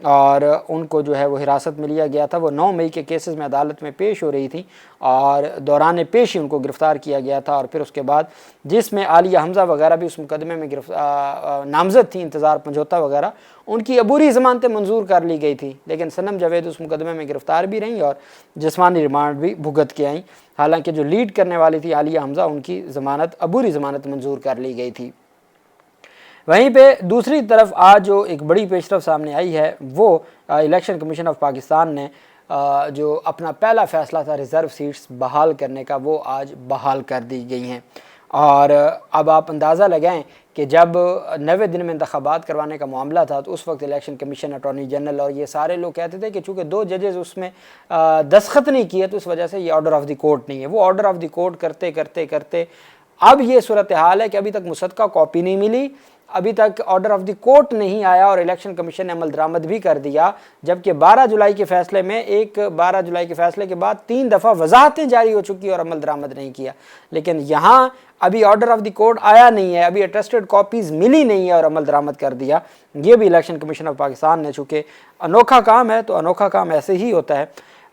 اور ان کو جو ہے وہ حراست میں لیا گیا تھا۔ وہ 9 مئی کے کیسز میں عدالت میں پیش ہو رہی تھیں اور دوران پیش ہی ان کو گرفتار کیا گیا تھا، اور پھر اس کے بعد جس میں عالیہ حمزہ وغیرہ بھی اس مقدمے میں نامزد تھیں، انتظار پنجوتا وغیرہ، ان کی عبوری ضمانتیں منظور کر لی گئی تھی، لیکن صنم جاوید اس مقدمے میں گرفتار بھی رہیں اور جسمانی ریمانڈ بھی بھگت کے آئیں، حالانکہ جو لیڈ کرنے والی تھی عالیہ حمزہ، ان کی عبوری ضمانت منظور کر لی گئی تھی۔ وہیں پہ دوسری طرف آج جو ایک بڑی پیش رفت سامنے آئی ہے وہ الیکشن کمیشن آف پاکستان نے جو اپنا پہلا فیصلہ تھا ریزرو سیٹس بحال کرنے کا، وہ آج بحال کر دی گئی ہیں۔ اور اب آپ اندازہ لگائیں کہ جب 90 دن میں انتخابات کروانے کا معاملہ تھا تو اس وقت الیکشن کمیشن، اٹارنی جنرل اور یہ سارے لوگ کہتے تھے کہ چونکہ 2 ججز اس میں دستخط نہیں کیے تو اس وجہ سے یہ آرڈر آف دی کورٹ نہیں ہے۔ وہ آرڈر آف دی کورٹ کرتے کرتے کرتے اب یہ صورتحال ہے کہ ابھی تک مصدقہ کاپی نہیں ملی، ابھی تک آرڈر آف دی کورٹ نہیں آیا، اور الیکشن کمیشن نے عمل درآمد بھی کر دیا، جبکہ 12 جولائی کے فیصلے میں 12 جولائی کے فیصلے کے بعد 3 دفعہ وضاحتیں جاری ہو چکی اور عمل درآمد نہیں کیا، لیکن یہاں ابھی آرڈر آف دی کورٹ آیا نہیں ہے، ابھی اٹیسٹڈ کاپیز ملی نہیں ہے اور عمل درآمد کر دیا۔ یہ بھی الیکشن کمیشن آف پاکستان نے، چونکہ انوکھا کام ہے تو انوکھا کام ایسے ہی ہوتا ہے۔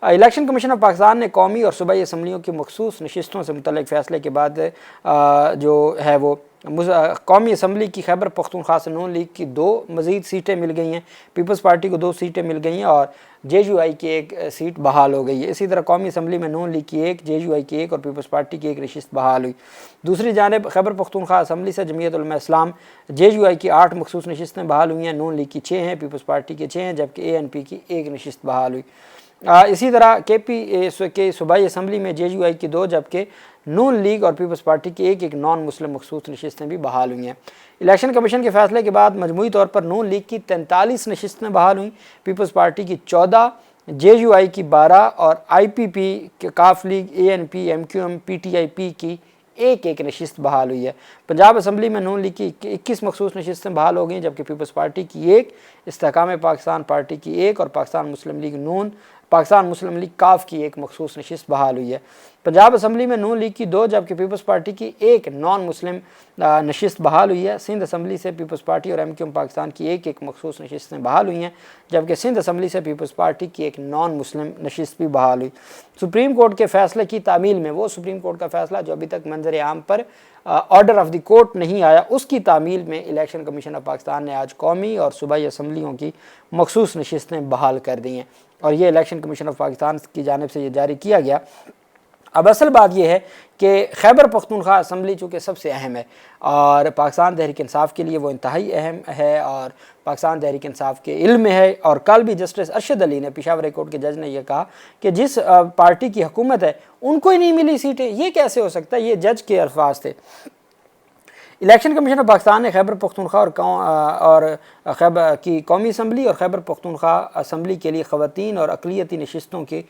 الیکشن کمیشن آف پاکستان نے قومی اور صوبائی اسمبلیوں کی مخصوص نشستوں سے متعلق فیصلے کے بعد جو ہے وہ قومی اسمبلی کی خیبر پختونخوا سے نون لیگ کی 2 مزید سیٹیں مل گئی ہیں، پیپلز پارٹی کو 2 سیٹیں مل گئی ہیں اور جے یو آئی کی 1 سیٹ بحال ہو گئی ہے۔ اسی طرح قومی اسمبلی میں نون لیگ کی 1، جے یو آئی کی 1 اور پیپلز پارٹی کی 1 نشست بحال ہوئی۔ دوسری جانب خیبر پختونخوا اسمبلی سے جمعیت علماء اسلام جے یو آئی کی 8 مخصوص نشستیں بحال ہوئی ہیں، نون لیگ کی 6 ہیں، پیپلز پارٹی کے 6 ہیں، جبکہ اے این پی کی 1 نشست بحال ہوئی۔ اسی طرح کے پی کے صوبائی اسمبلی میں جے یو آئی کی 2 جبکہ نون لیگ اور پیپلز پارٹی کی 1 نان مسلم مخصوص نشستیں بھی بحال ہوئی ہیں۔ الیکشن کمیشن کے فیصلے کے بعد مجموعی طور پر نون لیگ کی 43 نشستیں بحال ہوئیں، پیپلز پارٹی کی 14، جے یو آئی کی 12 اور آئی پی پی کاف league, A N P, M Q M, P T I P کی 1 نشست بحال ہوئی ہے۔ پنجاب اسمبلی میں نون لیگ کی 21 مخصوص نشستیں بحال ہو گئیں، جبکہ پیپلز پارٹی کی 1، استحکام پاکستان پارٹی کی 1 اور پاکستان مسلم لیگ کاف کی 1 مخصوص نشست بحال ہوئی ہے۔ پنجاب اسمبلی میں نون لیگ کی 2 جبکہ پیپلز پارٹی کی 1 نان مسلم نشست بحال ہوئی ہے۔ سندھ اسمبلی سے پیپلز پارٹی اور ایم کیو ایم پاکستان کی 1 مخصوص نشستیں بحال ہوئی ہیں، جبکہ سندھ اسمبلی سے پیپلز پارٹی کی 1 نان مسلم نشست بھی بحال ہوئی۔ سپریم کورٹ کے فیصلے کی تعمیل میں، وہ سپریم کورٹ کا فیصلہ جو ابھی تک منظر عام پر آرڈر آف دی کورٹ نہیں آیا، اس کی تعمیل میں الیکشن کمیشن آف پاکستان نے آج قومی اور صوبائی اسمبلیوں کی مخصوص نشستیں بحال کر دی ہیں، اور یہ الیکشن کمیشن آف پاکستان کی جانب سے یہ جاری کیا گیا۔ اب اصل بات یہ ہے کہ خیبر پختونخوا اسمبلی چونکہ سب سے اہم ہے اور پاکستان تحریک انصاف کے لیے وہ انتہائی اہم ہے اور پاکستان تحریک انصاف کے علم میں ہے، اور کل بھی جسٹس ارشد علی نے، پشاور ہائی کورٹ کے جج نے یہ کہا کہ جس پارٹی کی حکومت ہے ان کو ہی نہیں ملی سیٹیں، یہ کیسے ہو سکتا ہے؟ یہ جج کے الفاظ تھے۔ الیکشن کمیشن آف پاکستان نے خیبر پختونخوا اور خیبر کی قومی اسمبلی اور خیبر پختونخوا اسمبلی کے لیے خواتین اور اقلیتی نشستوں کی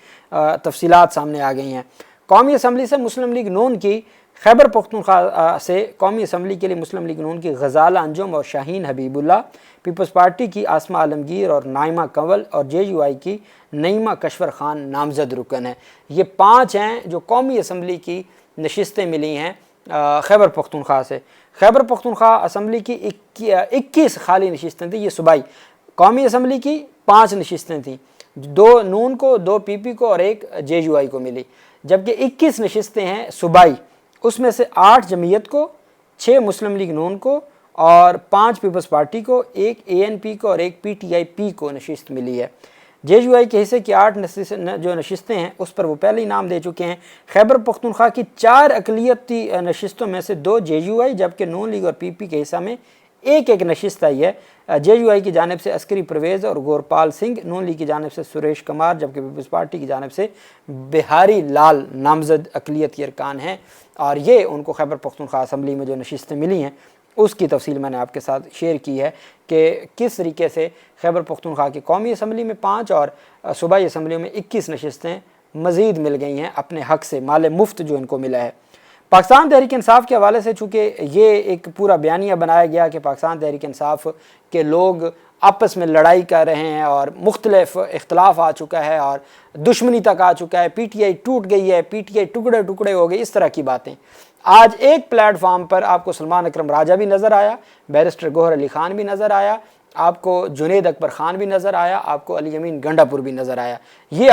تفصیلات سامنے آ گئی ہیں۔ قومی اسمبلی سے مسلم لیگ نون کی، خیبر پختونخوا سے قومی اسمبلی کے لیے مسلم لیگ نون کی غزالہ انجم اور شاہین حبیب اللہ، پیپلز پارٹی کی آسمہ عالمگیر اور نائمہ کنول اور جے یو آئی کی نعیمہ کشور خان نامزد رکن ہیں۔ یہ 5 ہیں جو قومی اسمبلی کی نشستیں ملی ہیں خیبر پختونخوا سے۔ خیبر پختونخوا اسمبلی کی 21 خالی نشستیں تھیں، یہ صوبائی۔ قومی اسمبلی کی 5 نشستیں تھیں، 2 نون کو، 2 پی پی کو اور 1 جے یو آئی کو ملی، جبکہ 21 نشستیں ہیں صوبائی، اس میں سے 8 جمعیت کو، 6 مسلم لیگ نون کو اور 5 پیپلز پارٹی کو، 1 اے این پی کو اور 1 پی ٹی آئی پی کو نشست ملی ہے۔ جے یو آئی کے حصے کی 8 جو نشستیں ہیں اس پر وہ پہلے ہی نام دے چکے ہیں۔ خیبر پختونخوا کی 4 اقلیتی نشستوں میں سے 2 جے یو آئی جبکہ نون لیگ اور پی پی کے حصہ میں 1 نشست آئی ہے۔ جے یو آئی کی جانب سے عسکری پرویز اور گورپال سنگھ، نون لیگ کی جانب سے سریش کمار، جبکہ پیپلز پارٹی کی جانب سے بہاری لال نامزد اقلیتی ارکان ہیں، اور یہ ان کو خیبر پختونخوا اسمبلی میں جو نشستیں ملی ہیں اس کی تفصیل میں نے آپ کے ساتھ شیئر کی ہے کہ کس طریقے سے خیبر پختونخوا کی قومی اسمبلی میں 5 اور صوبائی اسمبلیوں میں 21 نشستیں مزید مل گئی ہیں اپنے حق سے، مال مفت جو ان کو ملا ہے۔ پاکستان تحریک انصاف کے حوالے سے چونکہ یہ ایک پورا بیانیہ بنایا گیا کہ پاکستان تحریک انصاف کے لوگ آپس میں لڑائی کر رہے ہیں اور مختلف اختلاف آ چکا ہے اور دشمنی تک آ چکا ہے، پی ٹی آئی ٹوٹ گئی ہے، پی ٹی آئی ٹکڑے ٹکڑے ہو گئے، اس طرح کی باتیں۔ آج ایک پلیٹ فارم پر آپ کو سلمان اکرم راجہ بھی نظر آیا، بیرسٹر گوہر علی خان بھی نظر آیا، آپ کو جنید اکبر خان بھی نظر آیا، آپ کو علی امین گنڈاپور بھی نظر آیا۔ یہ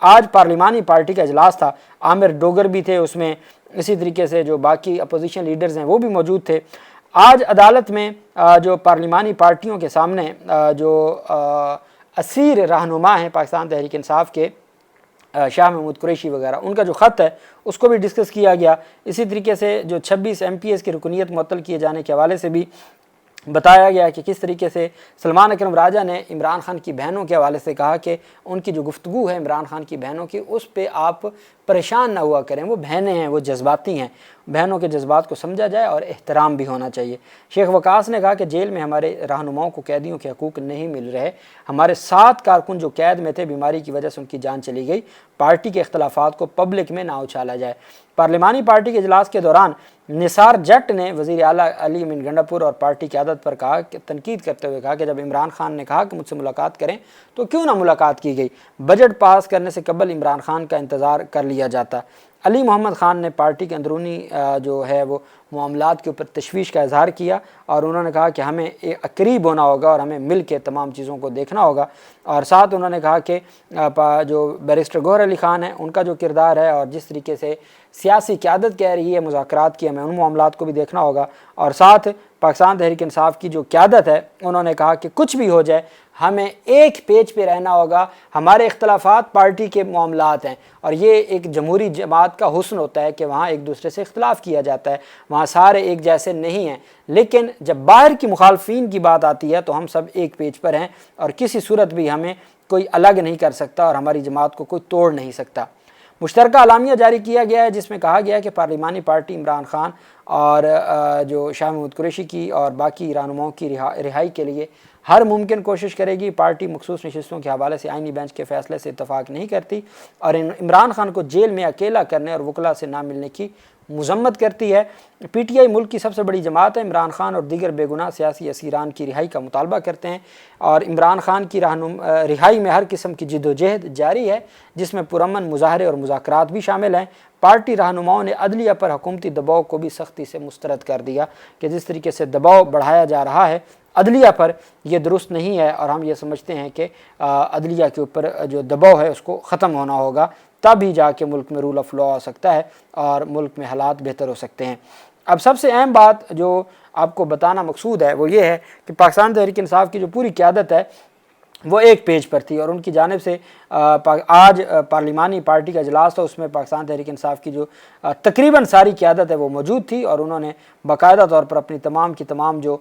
آج پارلیمانی پارٹی کا اجلاس تھا، عامر ڈوگر بھی تھے اس میں، اسی طریقے سے جو باقی اپوزیشن لیڈرز ہیں وہ بھی موجود تھے۔ آج عدالت میں جو پارلیمانی پارٹیوں کے سامنے جو اسیر رہنما ہیں پاکستان تحریک انصاف کے، شاہ محمود قریشی وغیرہ، ان کا جو خط ہے اس کو بھی ڈسکس کیا گیا۔ اسی طریقے سے جو 26 MPs کی رکنیت معطل کیے جانے کے حوالے سے بھی بتایا گیا کہ کس طریقے سے سلمان اکرم راجہ نے عمران خان کی بہنوں کے حوالے سے کہا کہ ان کی جو گفتگو ہے عمران خان کی بہنوں کی، اس پہ آپ پریشان نہ ہوا کریں، وہ بہنیں ہیں، وہ جذباتی ہیں، بہنوں کے جذبات کو سمجھا جائے اور احترام بھی ہونا چاہیے۔ شیخ وقاص نے کہا کہ جیل میں ہمارے رہنماؤں کو قیدیوں کے حقوق نہیں مل رہے، ہمارے 7 کارکن جو قید میں تھے بیماری کی وجہ سے ان کی جان چلی گئی، پارٹی کے اختلافات کو پبلک میں نہ اچھالا جائے۔ پارلیمانی پارٹی کے اجلاس کے دوران نثار جٹ نے وزیر اعلیٰ علی امین گنڈاپور اور پارٹی قیادت پر کہا کہ تنقید کرتے ہوئے کہا کہ جب عمران خان نے کہا کہ مجھ سے ملاقات کریں تو کیوں نہ ملاقات کی گئی، بجٹ پاس کرنے سے قبل عمران خان کا انتظار کر لیا جاتا۔ علی محمد خان نے پارٹی کے اندرونی جو ہے وہ معاملات کے اوپر تشویش کا اظہار کیا اور انہوں نے کہا کہ ہمیں قریب ہونا ہوگا اور ہمیں مل کے تمام چیزوں کو دیکھنا ہوگا، اور ساتھ انہوں نے کہا کہ جو بیرسٹر گوہر علی خان ہے ان کا جو کردار ہے اور جس طریقے سے سیاسی قیادت کہہ رہی ہے مذاکرات کی، ہمیں ان معاملات کو بھی دیکھنا ہوگا، اور ساتھ پاکستان تحریک انصاف کی جو قیادت ہے انہوں نے کہا کہ کچھ بھی ہو جائے ہمیں ایک پیج پہ رہنا ہوگا، ہمارے اختلافات پارٹی کے معاملات ہیں، اور یہ ایک جمہوری جماعت کا حسن ہوتا ہے کہ وہاں ایک دوسرے سے اختلاف کیا جاتا ہے، وہاں سارے ایک جیسے نہیں ہیں، لیکن جب باہر کی مخالفین کی بات آتی ہے تو ہم سب ایک پیج پر ہیں اور کسی صورت بھی ہمیں کوئی الگ نہیں کر سکتا اور ہماری جماعت کو کوئی توڑ نہیں سکتا۔ مشترکہ اعلامیہ جاری کیا گیا ہے جس میں کہا گیا ہے کہ پارلیمانی پارٹی عمران خان اور جو شاہ محمود قریشی کی اور باقی رہنماؤں کی رہائی کے لیے ہر ممکن کوشش کرے گی۔ پارٹی مخصوص نشستوں کے حوالے سے آئینی بینچ کے فیصلے سے اتفاق نہیں کرتی اور عمران خان کو جیل میں اکیلا کرنے اور وکلا سے نہ ملنے کی مذمت کرتی ہے۔ پی ٹی آئی ملک کی سب سے بڑی جماعت ہے، عمران خان اور دیگر بے گناہ سیاسی اسیران کی رہائی کا مطالبہ کرتے ہیں اور عمران خان کی رہائی میں ہر قسم کی جد و جہد جاری ہے جس میں پرامن مظاہرے اور مذاکرات بھی شامل ہیں۔ پارٹی رہنماؤں نے عدلیہ پر حکومتی دباؤ کو بھی سختی سے مسترد کر دیا کہ جس طریقے سے دباؤ بڑھایا جا رہا ہے عدلیہ پر، یہ درست نہیں ہے اور ہم یہ سمجھتے ہیں کہ عدلیہ کے اوپر جو دباؤ ہے اس کو ختم ہونا ہوگا، تب ہی جا کے ملک میں رول آف لا آ سکتا ہے اور ملک میں حالات بہتر ہو سکتے ہیں۔ اب سب سے اہم بات جو آپ کو بتانا مقصود ہے وہ یہ ہے کہ پاکستان تحریک انصاف کی جو پوری قیادت ہے وہ ایک پیج پر تھی اور ان کی جانب سے آج پارلیمانی پارٹی کا اجلاس تھا، اس میں پاکستان تحریک انصاف کی جو تقریباً ساری قیادت ہے وہ موجود تھی اور انہوں نے باقاعدہ طور پر اپنی تمام کی تمام جو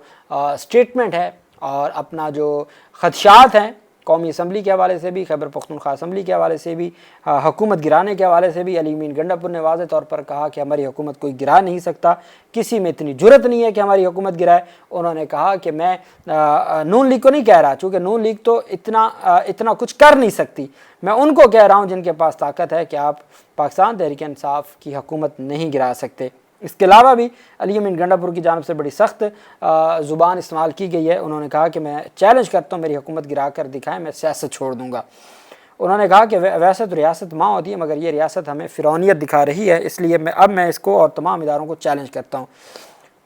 سٹیٹمنٹ ہے اور اپنا جو خدشات ہیں قومی اسمبلی کے حوالے سے بھی، خیبر پختونخوا اسمبلی کے حوالے سے بھی، حکومت گرانے کے حوالے سے بھی، علی امین گنڈاپور نے واضح طور پر کہا کہ ہماری حکومت کوئی گرا نہیں سکتا، کسی میں اتنی جرت نہیں ہے کہ ہماری حکومت گرائے۔ انہوں نے کہا کہ میں نون لیگ کو نہیں کہہ رہا، چونکہ نون لیگ تو اتنا کچھ کر نہیں سکتی، میں ان کو کہہ رہا ہوں جن کے پاس طاقت ہے کہ آپ پاکستان تحریک انصاف کی حکومت نہیں گرا سکتے۔ اس کے علاوہ بھی علی امین گنڈاپور کی جانب سے بڑی سخت زبان استعمال کی گئی ہے۔ انہوں نے کہا کہ میں چیلنج کرتا ہوں میری حکومت گرا کر دکھائیں، میں سیاست چھوڑ دوں گا۔ انہوں نے کہا کہ ویسے تو ریاست ماں ہوتی ہے مگر یہ ریاست ہمیں فرعونیت دکھا رہی ہے، اس لیے میں اس کو اور تمام اداروں کو چیلنج کرتا ہوں۔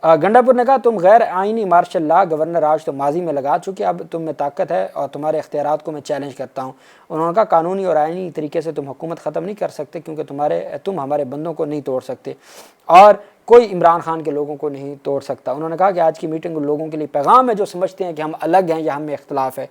گنڈاپور نے کہا تم غیر آئینی مارشل لا گورنر راج تو ماضی میں لگا چکے، اب تم میں طاقت ہے اور تمہارے اختیارات کو میں چیلنج کرتا ہوں۔ انہوں نے کہا قانونی اور آئینی طریقے سے تم حکومت ختم نہیں کر سکتے کیونکہ تم ہمارے بندوں کو نہیں توڑ سکتے اور کوئی عمران خان کے لوگوں کو نہیں توڑ سکتا۔ انہوں نے کہا کہ آج کی میٹنگ ان لوگوں کے لیے پیغام ہے جو سمجھتے ہیں کہ ہم الگ ہیں یا ہم میں اختلاف ہے،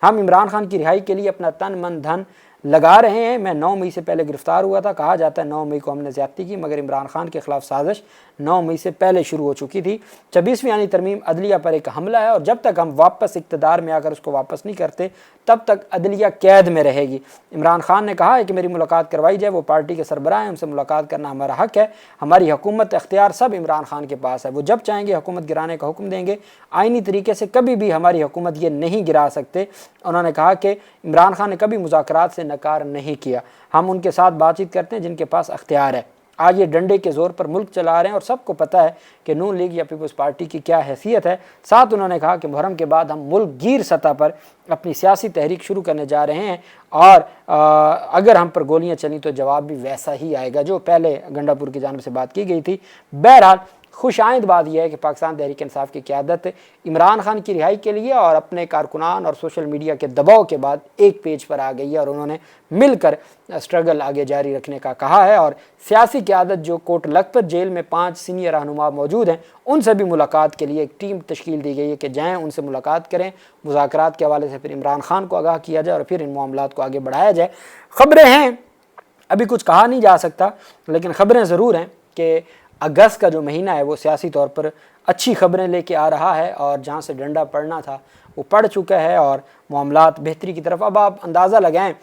ہم عمران خان کی رہائی کے لیے اپنا تن من دھن لگا رہے ہیں۔ میں 9 مئی سے پہلے گرفتار ہوا تھا، کہا جاتا ہے 9 مئی کو ہم نے زیادتی کی مگر عمران خان کے خلاف سازش 9 مئی سے پہلے شروع ہو چکی تھی۔ 26ویں یعنی ترمیم عدلیہ پر ایک حملہ ہے اور جب تک ہم واپس اقتدار میں آ کر اس کو واپس نہیں کرتے تب تک عدلیہ قید میں رہے گی۔ عمران خان نے کہا ہے کہ میری ملاقات کروائی جائے، وہ پارٹی کے سربراہ ہیں، ان سے ملاقات کرنا ہمارا حق ہے، ہماری حکومت اختیار سب عمران خان کے پاس ہے، وہ جب چاہیں گے حکومت گرانے کا حکم دیں گے، آئینی طریقے سے کبھی بھی ہماری حکومت یہ نہیں گرا سکتے۔ انہوں نے کہا کہ عمران خان نے کبھی مذاکرات سے نکار نہیں کیا، ہم ان کے ساتھ بات چیت کرتے ہیں جن کے پاس اختیار ہے۔ آج یہ ڈنڈے کے زور پر ملک چلا رہے ہیں اور سب کو پتہ ہے کہ نون لیگ یا پیپلز پارٹی کی کیا حیثیت ہے۔ ساتھ انہوں نے کہا کہ محرم کے بعد ہم ملک گیر سطح پر اپنی سیاسی تحریک شروع کرنے جا رہے ہیں اور اگر ہم پر گولیاں چلیں تو جواب بھی ویسا ہی آئے گا جو پہلے گنڈاپور کی جانب سے بات کی گئی تھی۔ بہرحال خوش آئند بات یہ ہے کہ پاکستان تحریک انصاف کی قیادت عمران خان کی رہائی کے لیے اور اپنے کارکنان اور سوشل میڈیا کے دباؤ کے بعد ایک پیج پر آ گئی ہے اور انہوں نے مل کر اسٹرگل آگے جاری رکھنے کا کہا ہے، اور سیاسی قیادت جو کوٹ لکھپت جیل میں 5 سینئر رہنما موجود ہیں ان سے بھی ملاقات کے لیے ایک ٹیم تشکیل دی گئی ہے کہ جائیں ان سے ملاقات کریں، مذاکرات کے حوالے سے پھر عمران خان کو آگاہ کیا جائے اور پھر ان معاملات کو آگے بڑھایا جائے۔ خبریں ہیں، ابھی کچھ کہا نہیں جا سکتا، لیکن خبریں ضرور ہیں کہ اگست کا جو مہینہ ہے وہ سیاسی طور پر اچھی خبریں لے کے آ رہا ہے، اور جہاں سے ڈنڈا پڑنا تھا وہ پڑ چکا ہے اور معاملات بہتری کی طرف۔ اب آپ اندازہ لگائیں،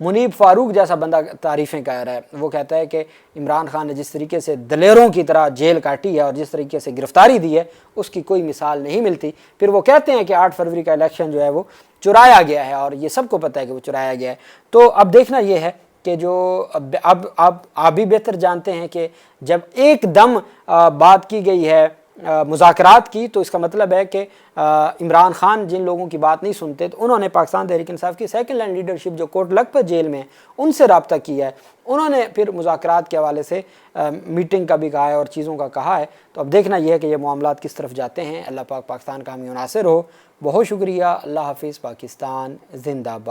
منیب فاروق جیسا بندہ تعریفیں کہہ رہا ہے، وہ کہتا ہے کہ عمران خان نے جس طریقے سے دلیروں کی طرح جیل کاٹی ہے اور جس طریقے سے گرفتاری دی ہے اس کی کوئی مثال نہیں ملتی۔ پھر وہ کہتے ہیں کہ 8 فروری کا الیکشن جو ہے وہ چرایا گیا ہے، اور یہ سب کو پتہ ہے کہ وہ چرایا گیا ہے۔ تو اب دیکھنا یہ ہے کہ جو اب آپ بھی بہتر جانتے ہیں کہ جب ایک دم بات کی گئی ہے مذاکرات کی، تو اس کا مطلب ہے کہ عمران خان جن لوگوں کی بات نہیں سنتے تو انہوں نے پاکستان تحریک انصاف کی سیکنڈ لائن لیڈرشپ جو کوٹ لکھپت جیل میں ان سے رابطہ کیا ہے، انہوں نے پھر مذاکرات کے حوالے سے میٹنگ کا بھی کہا ہے اور چیزوں کا کہا ہے۔ تو اب دیکھنا یہ ہے کہ یہ معاملات کس طرف جاتے ہیں۔ اللہ پاک پاکستان کا حامی و ناصر ہو۔ بہت شکریہ۔ اللہ حافظ۔ پاکستان زندہ باد۔